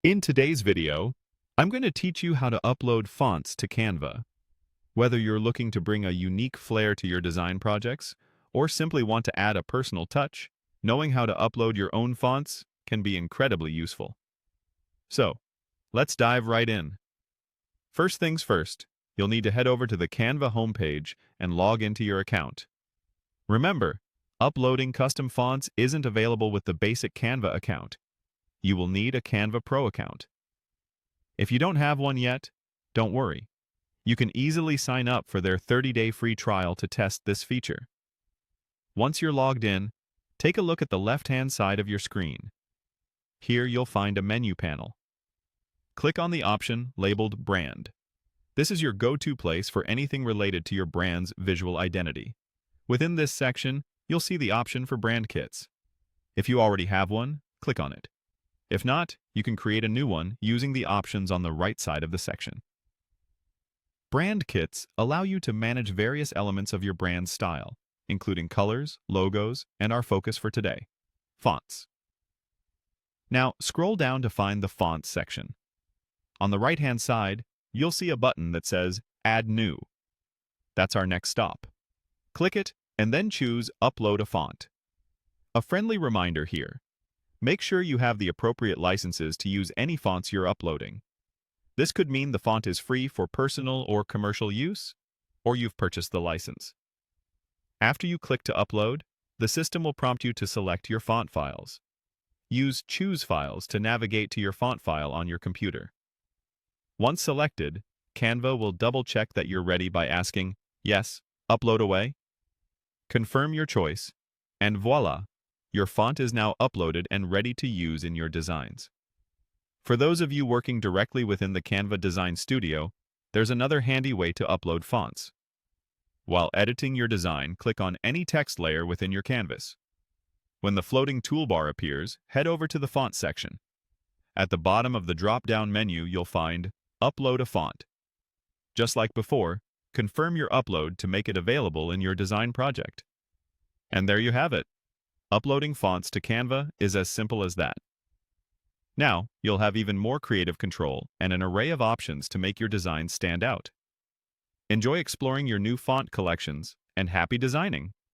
In today's video, I'm going to teach you how to upload fonts to Canva. Whether you're looking to bring a unique flair to your design projects or simply want to add a personal touch, knowing how to upload your own fonts can be incredibly useful. So, let's dive right in. First things first, you'll need to head over to the Canva homepage and log into your account. Remember, uploading custom fonts isn't available with the basic Canva account. You will need a Canva Pro account. If you don't have one yet, don't worry. You can easily sign up for their 30-day free trial to test this feature. Once you're logged in, take a look at the left-hand side of your screen. Here you'll find a menu panel. Click on the option labeled Brand. This is your go-to place for anything related to your brand's visual identity. Within this section, you'll see the option for brand kits. If you already have one, click on it. If not, you can create a new one using the options on the right side of the section. Brand kits allow you to manage various elements of your brand style, including colors, logos, and our focus for today, fonts. Now, scroll down to find the Fonts section. On the right-hand side, you'll see a button that says Add New. That's our next stop. Click it, and then choose Upload a Font. A friendly reminder here. Make sure you have the appropriate licenses to use any fonts you're uploading. This could mean the font is free for personal or commercial use, or you've purchased the license. After you click to upload, the system will prompt you to select your font files. Use Choose Files to navigate to your font file on your computer. Once selected, Canva will double-check that you're ready by asking, "Yes, upload away." Confirm your choice, and voila! Your font is now uploaded and ready to use in your designs. For those of you working directly within the Canva Design Studio, there's another handy way to upload fonts. While editing your design, click on any text layer within your canvas. When the floating toolbar appears, head over to the Font section. At the bottom of the drop-down menu, you'll find Upload a Font. Just like before, confirm your upload to make it available in your design project. And there you have it. Uploading fonts to Canva is as simple as that. Now, you'll have even more creative control and an array of options to make your designs stand out. Enjoy exploring your new font collections, and happy designing!